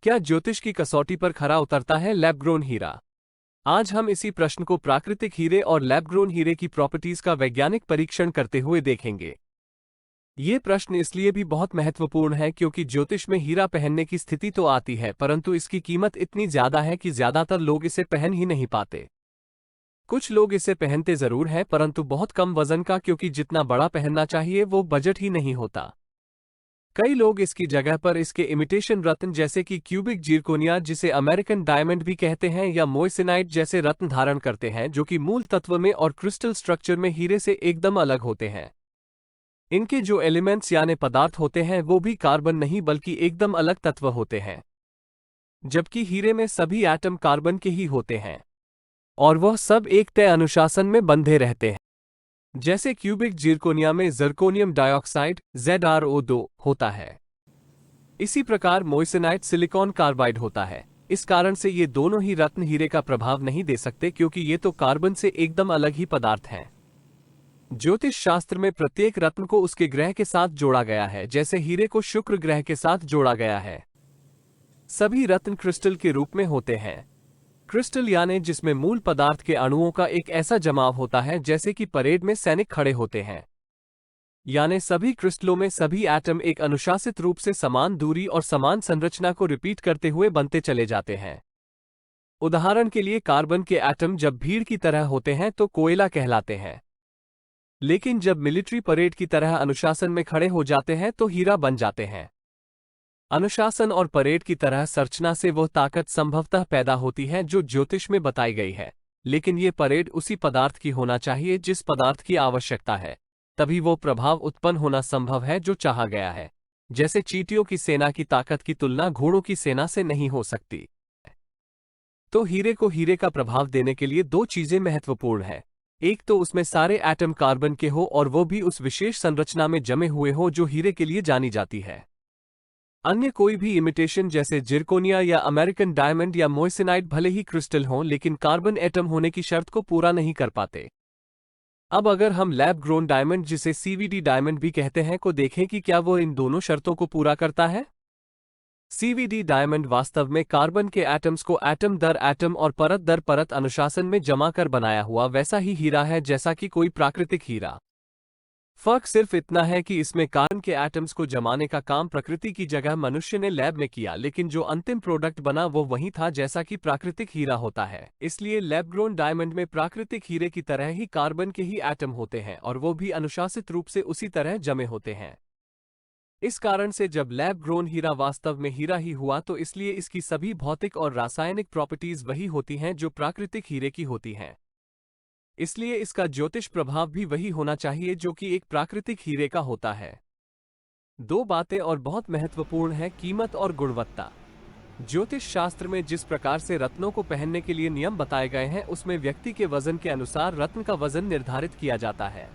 क्या ज्योतिष की कसौटी पर खरा उतरता है लैब ग्रोन हीरा? आज हम इसी प्रश्न को प्राकृतिक हीरे और लैब ग्रोन हीरे की प्रॉपर्टीज का वैज्ञानिक परीक्षण करते हुए देखेंगे। ये प्रश्न इसलिए भी बहुत महत्वपूर्ण है क्योंकि ज्योतिष में हीरा पहनने की स्थिति तो आती है, परंतु इसकी कीमत इतनी ज्यादा है कि ज्यादातर लोग इसे पहन ही नहीं पाते। कुछ लोग इसे पहनते जरूर हैं, परंतु बहुत कम वजन का, क्योंकि जितना बड़ा पहनना चाहिए वो बजट ही नहीं होता। कई लोग इसकी जगह पर इसके इमिटेशन रत्न जैसे कि क्यूबिक जिरकोनिया, जिसे अमेरिकन डायमंड भी कहते हैं, या मोइसिनाइट जैसे रत्न धारण करते हैं, जो कि मूल तत्व में और क्रिस्टल स्ट्रक्चर में हीरे से एकदम अलग होते हैं। इनके जो एलिमेंट्स यानी पदार्थ होते हैं वो भी कार्बन नहीं बल्कि एकदम अलग तत्व होते हैं, जबकि हीरे में सभी एटम कार्बन के ही होते हैं और वह सब एक तय अनुशासन में बंधे रहते हैं। जैसे क्यूबिक जिरकोनिया में जर्कोनियम डाइऑक्साइड ZrO2 होता है, इसी प्रकार मोइसिनाइट सिलिकॉन कार्बाइड होता है। इस कारण से ये दोनों ही रत्न हीरे का प्रभाव नहीं दे सकते, क्योंकि ये तो कार्बन से एकदम अलग ही पदार्थ हैं। ज्योतिष शास्त्र में प्रत्येक रत्न को उसके ग्रह के साथ जोड़ा गया है, जैसे हीरे को शुक्र ग्रह के साथ जोड़ा गया है। सभी रत्न क्रिस्टल के रूप में होते हैं। क्रिस्टल यानी जिसमें मूल पदार्थ के अणुओं का एक ऐसा जमाव होता है जैसे कि परेड में सैनिक खड़े होते हैं। यानी सभी क्रिस्टलों में सभी एटम एक अनुशासित रूप से समान दूरी और समान संरचना को रिपीट करते हुए बनते चले जाते हैं। उदाहरण के लिए कार्बन के एटम जब भीड़ की तरह होते हैं तो कोयला कहलाते हैं, लेकिन जब मिलिट्री परेड की तरह अनुशासन में खड़े हो जाते हैं तो हीरा बन जाते हैं। अनुशासन और परेड की तरह संरचना से वह ताकत संभवतः पैदा होती है जो ज्योतिष में बताई गई है, लेकिन ये परेड उसी पदार्थ की होना चाहिए जिस पदार्थ की आवश्यकता है, तभी वो प्रभाव उत्पन्न होना संभव है जो चाहा गया है। जैसे चींटियों की सेना की ताकत की तुलना घोड़ों की सेना से नहीं हो सकती। तो हीरे को हीरे का प्रभाव देने के लिए दो चीजें महत्वपूर्ण है। एक तो उसमें सारे एटम कार्बन के हो और वो भी उस विशेष संरचना में जमे हुए हो जो हीरे के लिए जानी जाती है। अन्य कोई भी इमिटेशन जैसे जिरकोनिया या अमेरिकन डायमंड या मोइसिनाइट भले ही क्रिस्टल हों, लेकिन कार्बन एटम होने की शर्त को पूरा नहीं कर पाते। अब अगर हम लैब ग्रोन डायमंड, जिसे CVD डायमंड भी कहते हैं, को देखें कि क्या वो इन दोनों शर्तों को पूरा करता है। CVD डायमंड वास्तव में कार्बन के एटम्स को एटम दर एटम और परत दर परत अनुशासन में जमा कर बनाया हुआ वैसा ही हीरा है जैसा कि कोई प्राकृतिक हीरा। फर्क सिर्फ इतना है कि इसमें कार्बन के एटम्स को जमाने का काम प्रकृति की जगह मनुष्य ने लैब में किया, लेकिन जो अंतिम प्रोडक्ट बना वो वही था जैसा कि प्राकृतिक हीरा होता है। इसलिए लैब ग्रोन डायमंड में प्राकृतिक हीरे की तरह ही कार्बन के ही एटम होते हैं और वो भी अनुशासित रूप से उसी तरह जमे होते हैं। इस कारण से जब लैब ग्रोन हीरा वास्तव में हीरा ही हुआ तो इसलिए इसकी सभी भौतिक और रासायनिक प्रॉपर्टीज वही होती हैं जो प्राकृतिक हीरे की होती हैं। इसलिए इसका ज्योतिष प्रभाव भी वही होना चाहिए जो कि एक प्राकृतिक हीरे का होता है। दो बातें और बहुत महत्वपूर्ण हैं, कीमत और गुणवत्ता। ज्योतिष शास्त्र में जिस प्रकार से रत्नों को पहनने के लिए नियम बताए गए हैं, उसमें व्यक्ति के वजन के अनुसार रत्न का वजन निर्धारित किया जाता है।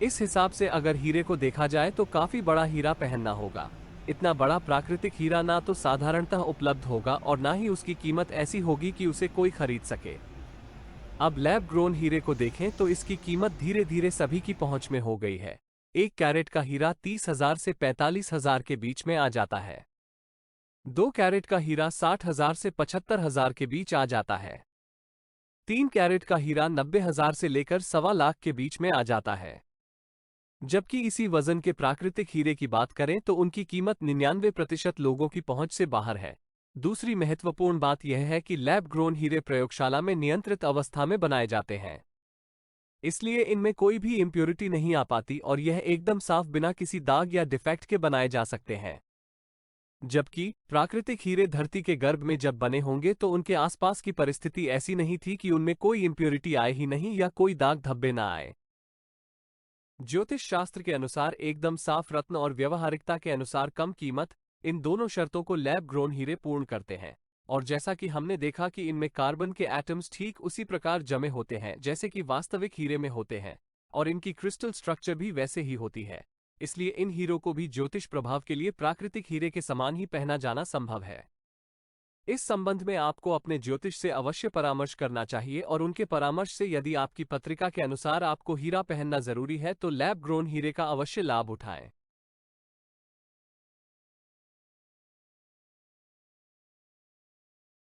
इस हिसाब से अगर हीरे को देखा जाए तो काफी बड़ा हीरा पहनना होगा। इतना बड़ा प्राकृतिक हीरा ना तो साधारणतः उपलब्ध होगा और ना ही उसकी कीमत ऐसी होगी कि उसे कोई खरीद सके। अब लैब ग्रोन हीरे को देखें तो इसकी कीमत धीरे धीरे सभी की पहुंच में हो गई है। 1 कैरेट का हीरा 30,000 से 45,000 के बीच में आ जाता है। 2 कैरेट का हीरा 60,000 से 75,000 के बीच आ जाता है। 3 कैरेट का हीरा 90,000 से लेकर 1.25 लाख के बीच में आ जाता है। जबकि इसी वजन के प्राकृतिक हीरे की बात करें तो उनकी कीमत 99% लोगों की पहुंच से बाहर है। दूसरी महत्वपूर्ण बात यह है कि लैब ग्रोन हीरे प्रयोगशाला में नियंत्रित अवस्था में बनाए जाते हैं, इसलिए इनमें कोई भी इम्प्योरिटी नहीं आ पाती और यह एकदम साफ बिना किसी दाग या डिफेक्ट के बनाए जा सकते हैं। जबकि प्राकृतिक हीरे धरती के गर्भ में जब बने होंगे तो उनके आसपास की परिस्थिति ऐसी नहीं थी कि उनमें कोई इम्प्योरिटी आए ही नहीं या कोई दाग धब्बे ना आए। ज्योतिष शास्त्र के अनुसार एकदम साफ रत्न और व्यवहारिकता के अनुसार कम कीमत, इन दोनों शर्तों को लैब ग्रोन हीरे पूर्ण करते हैं। और जैसा कि हमने देखा कि इनमें कार्बन के एटम्स ठीक उसी प्रकार जमे होते हैं जैसे कि वास्तविक हीरे में होते हैं, और इनकी क्रिस्टल स्ट्रक्चर भी वैसे ही होती है। इसलिए इन हीरों को भी ज्योतिष प्रभाव के लिए प्राकृतिक हीरे के समान ही पहना जाना संभव है। इस संबंध में आपको अपने ज्योतिष से अवश्य परामर्श करना चाहिए और उनके परामर्श से यदि आपकी पत्रिका के अनुसार आपको हीरा पहनना जरूरी है तो लैब ग्रोन हीरे का अवश्य लाभ उठाएं।